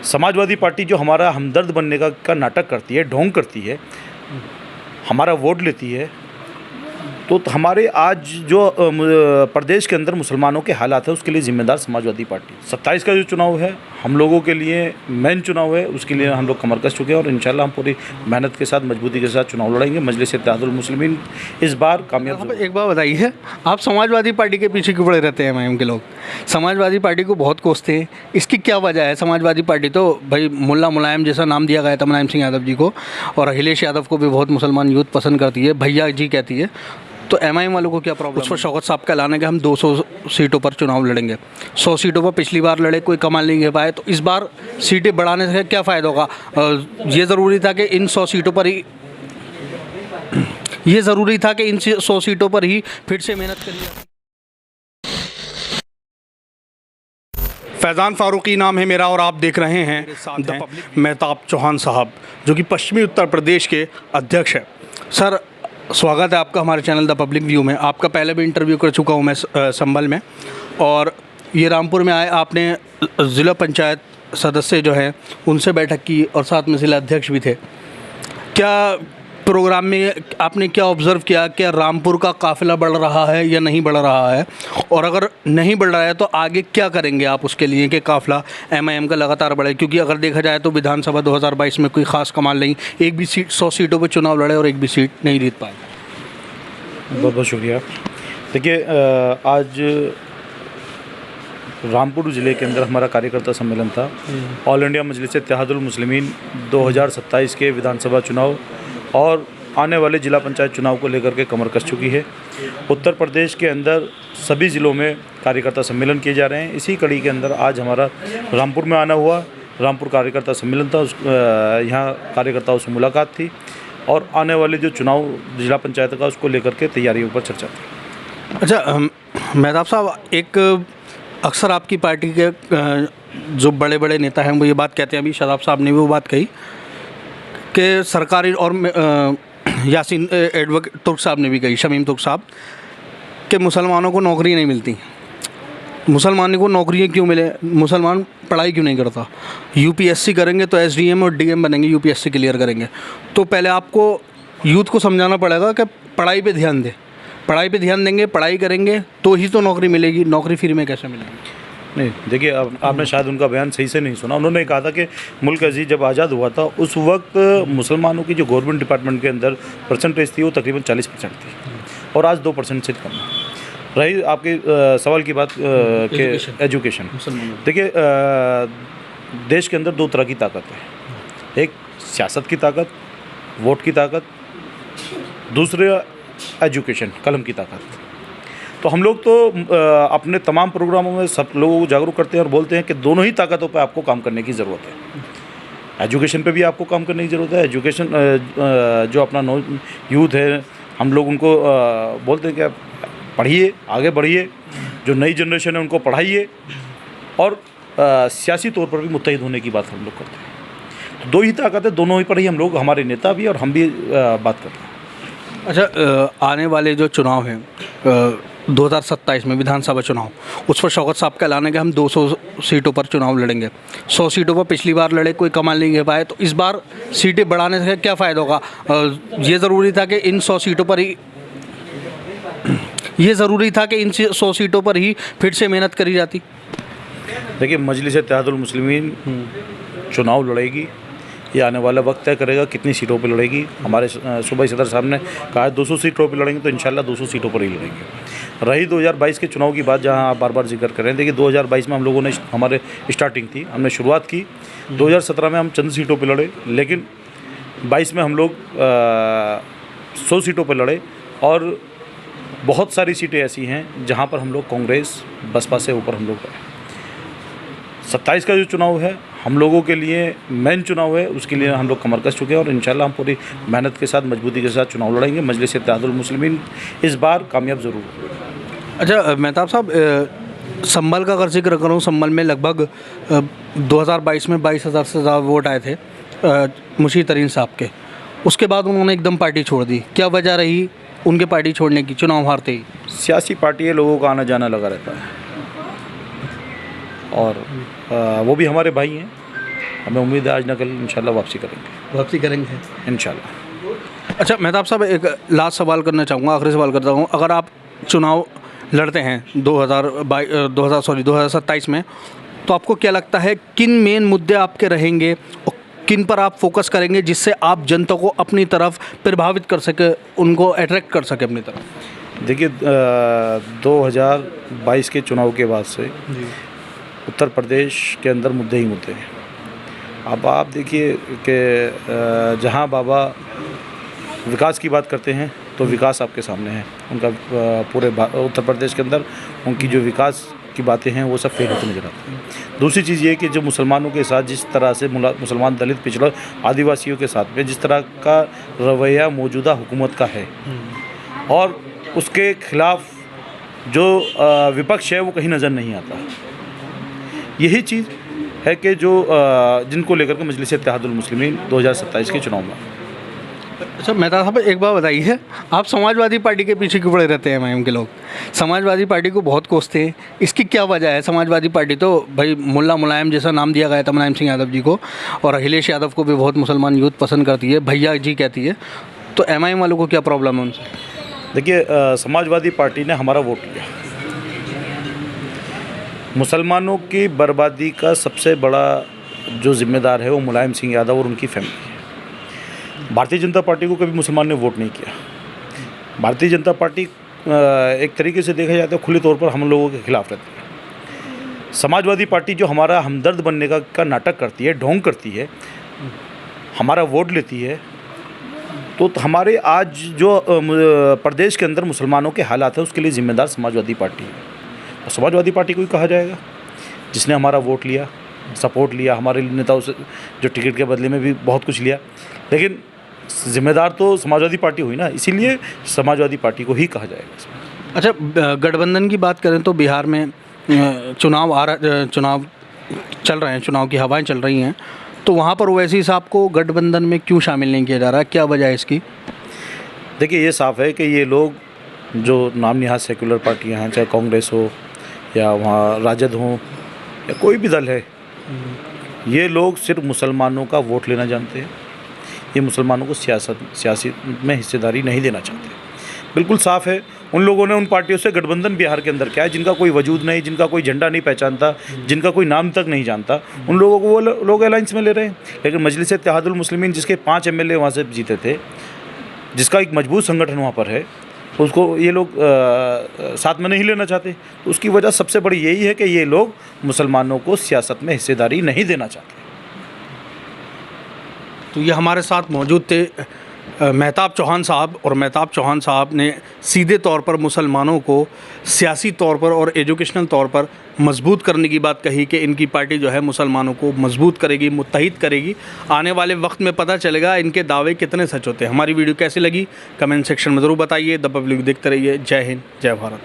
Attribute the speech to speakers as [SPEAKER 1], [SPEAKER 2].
[SPEAKER 1] Samajwadi party जो हमारा हमदर्द बनने का नाटक करती है, ढोंग करती है, हमारा वोट लेती है, तो हमारे आज जो प्रदेश के अंदर मुसलमानों के हालात है उसके लिए ज़िम्मेदार समाजवादी पार्टी। 27 का जो चुनाव है हम लोगों के लिए मेन चुनाव है, उसके लिए हम लोग कमर कस चुके हैं और इंशाल्लाह हम पूरी मेहनत के साथ, मजबूती के साथ चुनाव लड़ेंगे। मजलिस इत्तेहादुल मुस्लिमीन इस बार कामयाब।
[SPEAKER 2] एक बात बताइए, आप समाजवादी पार्टी के पीछे क्यों पड़े रहते हैं? एमआईएम के लोग समाजवादी पार्टी को बहुत कोसते हैं, इसकी क्या वजह है? समाजवादी पार्टी तो भाई मुल्ला मुलायम जैसा नाम दिया गया था मुलायम सिंह यादव जी को, और अखिलेश यादव को भी बहुत मुसलमान यूथ पसंद करती है, भैया जी कहती है, तो एमआईएम वालों को क्या प्रॉब्लम? उस पर शौकत साहब का ऐलान है कि हम 200 सीटों पर चुनाव लड़ेंगे। 100 सीटों पर पिछली बार लड़े, कोई कमाल नहीं कर पाए, तो इस बार सीटें बढ़ाने से क्या फ़ायदा होगा? ये ज़रूरी था कि इन 100 सीटों पर ही इन 100 सीटों पर ही फिर से मेहनत करी जाती। फैज़ान फ़ारूकी नाम है मेरा और आप देख रहे हैं मेहताब चौहान साहब, जो कि पश्चिमी उत्तर प्रदेश के अध्यक्ष हैं। सर, स्वागत है आपका हमारे चैनल द पब्लिक व्यू में। आपका पहले भी इंटरव्यू कर चुका हूँ मैं संभल में, और ये रामपुर में आए, आपने ज़िला पंचायत सदस्य जो हैं उनसे बैठक की और साथ में ज़िला अध्यक्ष भी थे। क्या प्रोग्राम में आपने क्या ऑब्ज़र्व किया? क्या रामपुर का काफ़िला बढ़ रहा है या नहीं बढ़ रहा है? और अगर नहीं बढ़ रहा है तो आगे क्या करेंगे आप उसके लिए कि काफ़िला एमआईएम का लगातार बढ़े? क्योंकि अगर देखा जाए तो विधानसभा 2022 में कोई ख़ास कमाल नहीं, एक भी सीट 100 सीटों पर चुनाव लड़े और एक भी सीट नहीं जीत पाए।
[SPEAKER 1] बहुत बहुत शुक्रिया। देखिए, आज रामपुर ज़िले के अंदर हमारा कार्यकर्ता सम्मेलन था। ऑल इंडिया मजलिस इत्तेहादुल मुस्लिमीन 2027 के विधानसभा चुनाव और आने वाले ज़िला पंचायत चुनाव को लेकर के कमर कस चुकी है। उत्तर प्रदेश के अंदर सभी ज़िलों में कार्यकर्ता सम्मेलन किए जा रहे हैं। इसी कड़ी के अंदर आज हमारा रामपुर में आना हुआ। रामपुर कार्यकर्ता सम्मेलन था, यहाँ कार्यकर्ताओं से मुलाकात थी और आने वाले जो चुनाव ज़िला पंचायत का उसको लेकर के तैयारियों पर चर्चा थी।
[SPEAKER 2] अच्छा मेहताब साहब, एक अक्सर आपकी पार्टी के जो बड़े बड़े नेता हैं वो ये बात कहते हैं, अभी शादाब साहब ने भी वो बात कही कि सरकारी, और यासीन एडवोकेट तुर्क साहब ने भी कही, शमीम तुर्क साहब, कि मुसलमानों को नौकरी नहीं मिलती। मुसलमानों को नौकरियाँ क्यों मिले? मुसलमान पढ़ाई क्यों नहीं करता? यूपीएससी करेंगे तो एसडीएम और डीएम बनेंगे, यूपीएससी क्लियर करेंगे। तो पहले आपको यूथ को समझाना पड़ेगा कि पढ़ाई पे ध्यान दें, पढ़ाई पे ध्यान देंगे, पढ़ाई करेंगे तो ही तो नौकरी मिलेगी, नौकरी फ्री में कैसे मिलेगी?
[SPEAKER 1] नहीं, देखिए, आपने शायद उनका बयान सही से नहीं सुना। उन्होंने कहा था कि मुल्क अजीज जब आज़ाद हुआ था उस वक्त मुसलमानों की जो गवर्नमेंट डिपार्टमेंट के अंदर परसेंटेज थी वो तकरीबन 40% थी और आज 2% से कम है। रही आपके सवाल की बात के एजुकेशन, देखिए, देश के अंदर दो तरह की ताकत है। एक सियासत की ताकत, वोट की ताकत, दूसरे एजुकेशन, कलम की ताकत। तो हम लोग तो अपने तमाम प्रोग्रामों में सब लोगों को जागरूक करते हैं और बोलते हैं कि दोनों ही ताकतों पर आपको काम करने की ज़रूरत है। एजुकेशन पे भी आपको काम करने की ज़रूरत है। एजुकेशन जो अपना यूथ है, हम लोग उनको बोलते हैं कि आप पढ़िए, आगे बढ़िए, जो नई जनरेशन है उनको पढ़ाइए, और सियासी तौर पर भी मुत्तहिद होने की बात हम लोग करते हैं। तो दो ही ताकत है, दोनों ही पर ही हम लोग, हमारे नेता भी और हम भी बात करते हैं।
[SPEAKER 2] अच्छा, आने वाले जो चुनाव हैं 2027 में विधानसभा चुनाव, उस पर शौकत साहब का ऐलान है कि हम 200 सीटों पर चुनाव लड़ेंगे। 100 सीटों पर पिछली बार लड़े, कोई कमाल नहीं कर पाए, तो इस बार सीटें बढ़ाने से क्या फ़ायदा होगा? ये ज़रूरी था कि इन 100 सीटों पर ही फिर से मेहनत करी जाती।
[SPEAKER 1] देखिए, मजलिस इत्तेहादुल मुस्लिमीन चुनाव लड़ेगी, ये आने वाला वक्त तय करेगा कितनी सीटों पे लड़ेगी। हमारे सूबाई सदर साहब ने कहा 200 सीटों पे लड़ेंगे, तो इंशाल्लाह 200 सीटों पर ही लड़ेंगे। रही 2022 के चुनाव की बात, जहां आप बार बार जिक्र कर रहे हैं, देखिए 2022 में हम लोगों ने, हमारे स्टार्टिंग थी, हमने शुरुआत की। 2017 में हम चंद सीटों पर लड़े, लेकिन 22 में हम लोग 100 सीटों पर लड़े, और बहुत सारी सीटें ऐसी हैं जहाँ पर हम लोग कांग्रेस, बसपा से ऊपर हम लोग गए। 27 का जो चुनाव है हम लोगों के लिए मेन चुनाव है, उसके लिए हम लोग कमर कस चुके हैं और इंशाल्लाह हम पूरी मेहनत के साथ, मजबूती के साथ चुनाव लड़ेंगे। मजलिस इत्तेहादुल मुस्लिमीन इस बार कामयाब ज़रूर होगी।
[SPEAKER 2] अच्छा मेहताब साहब, संभल का अगर जिक्र करूँ, संभल में लगभग 2022 में 22,000 से ज़्यादा वोट आए थे मुशीर तरीन साहब के। उसके बाद उन्होंने एकदम पार्टी छोड़ दी, क्या वजह रही उनके पार्टी छोड़ने की चुनाव हारते ही?
[SPEAKER 1] सियासी पार्टी है, लोगों का आना जाना लगा रहता है, और वो भी हमारे भाई हैं, हमें उम्मीद है आज न कल इंशाल्लाह वापसी करेंगे इंशाल्लाह।
[SPEAKER 2] अच्छा मेहताब साहब, एक लास्ट सवाल करना चाहूँगा, आखिरी सवाल करता हूँ। अगर आप चुनाव लड़ते हैं 2027 में, तो आपको क्या लगता है किन मेन मुद्दे आपके रहेंगे और किन पर आप फोकस करेंगे जिससे आप जनता को अपनी तरफ प्रभावित कर सके, उनको अट्रैक्ट कर सके अपनी तरफ?
[SPEAKER 1] देखिए 2022 के चुनाव के बाद से उत्तर प्रदेश के अंदर मुद्दे ही मुद्दे हैं। अब आप देखिए कि जहां बाबा विकास की बात करते हैं तो विकास आपके सामने है उनका, पूरे उत्तर प्रदेश के अंदर उनकी जो विकास की बातें हैं वो सब फेल होते नजर आती हैं। दूसरी चीज़ ये कि जो मुसलमानों के साथ जिस तरह से मुसलमान, दलित, पिछड़ा, आदिवासियों के साथ में जिस तरह का रवैया मौजूदा हुकूमत का है और उसके खिलाफ जो विपक्ष है वो कहीं नज़र नहीं आता। यही चीज़ है कि जो जिनको लेकर के मजलिस इत्तेहादुल मुस्लिमीन 2027 के चुनाव में।
[SPEAKER 2] अच्छा मेहताब साहब, एक बात बताइए, आप समाजवादी पार्टी के पीछे क्यों पड़े रहते हैं? एमआईएम के लोग समाजवादी पार्टी को बहुत कोसते हैं, इसकी क्या वजह है? समाजवादी पार्टी तो भाई मुल्ला मुलायम जैसा नाम दिया गया था मुलायम सिंह यादव जी को, और अखिलेश यादव को भी बहुत मुसलमान यूथ पसंद करती है, भैया जी कहती है, तो एमआईएम वालों को क्या प्रॉब्लम है उनसे?
[SPEAKER 1] देखिए समाजवादी पार्टी ने हमारा वोट लिया। मुसलमानों की बर्बादी का सबसे बड़ा जो जिम्मेदार है वो मुलायम सिंह यादव और उनकी फैमिली है। भारतीय जनता पार्टी को कभी मुसलमान ने वोट नहीं किया। भारतीय जनता पार्टी एक तरीके से देखा जाए तो खुले तौर पर हम लोगों के खिलाफ रहती है। समाजवादी पार्टी जो हमारा हमदर्द बनने का नाटक करती है, ढोंग करती है, हमारा वोट लेती है, तो हमारे आज जो प्रदेश के अंदर मुसलमानों के हालात हैं उसके लिए ज़िम्मेदार समाजवादी पार्टी है। और समाजवादी पार्टी को ही कहा जाएगा जिसने हमारा वोट लिया, सपोर्ट लिया, हमारे नेताओं से जो टिकट के बदले में भी बहुत कुछ लिया, लेकिन जिम्मेदार तो समाजवादी पार्टी हुई ना, इसीलिए समाजवादी पार्टी को ही कहा जाएगा।
[SPEAKER 2] अच्छा गठबंधन की बात करें तो बिहार में चुनाव चल रहे हैं, चुनाव की हवाएं चल रही हैं, तो वहाँ पर ओवैसी साहब को गठबंधन में क्यों शामिल नहीं किया जा रहा है? क्या वजह है इसकी?
[SPEAKER 1] देखिए ये साफ़ है कि ये लोग जो नाम निहाद सेकुलर पार्टियाँ हैं, चाहे कांग्रेस हो या वहाँ राजद हो या कोई भी दल है, ये लोग सिर्फ मुसलमानों का वोट लेना जानते हैं। ये मुसलमानों को सियासी में हिस्सेदारी नहीं देना चाहते। बिल्कुल साफ़ है, उन लोगों ने उन पार्टियों से गठबंधन बिहार के अंदर किया है जिनका कोई वजूद नहीं, जिनका कोई झंडा नहीं पहचानता, जिनका कोई नाम तक नहीं जानता, उन लोगों को वो लोग अलायंस में ले रहे हैं। लेकिन मजलिस इत्तेहादुल मुस्लिमीन जिसके 5 MLA वहाँ से जीते थे, जिसका एक मजबूत संगठन वहाँ पर है, उसको ये लोग साथ में नहीं लेना चाहते। तो उसकी वजह सबसे बड़ी यही है कि ये लोग मुसलमानों को सियासत में हिस्सेदारी नहीं देना चाहते।
[SPEAKER 2] तो ये हमारे साथ मौजूद थे मेहताब चौहान साहब, और मेहताब चौहान साहब ने सीधे तौर पर मुसलमानों को सियासी तौर पर और एजुकेशनल तौर पर मजबूत करने की बात कही कि इनकी पार्टी जो है मुसलमानों को मजबूत करेगी, मुत्तहिद करेगी। आने वाले वक्त में पता चलेगा इनके दावे कितने सच होते हैं। हमारी वीडियो कैसी लगी कमेंट सेक्शन में ज़रूर बताइए। द पब्लिक देखते रहिए। जय हिंद, जय भारत।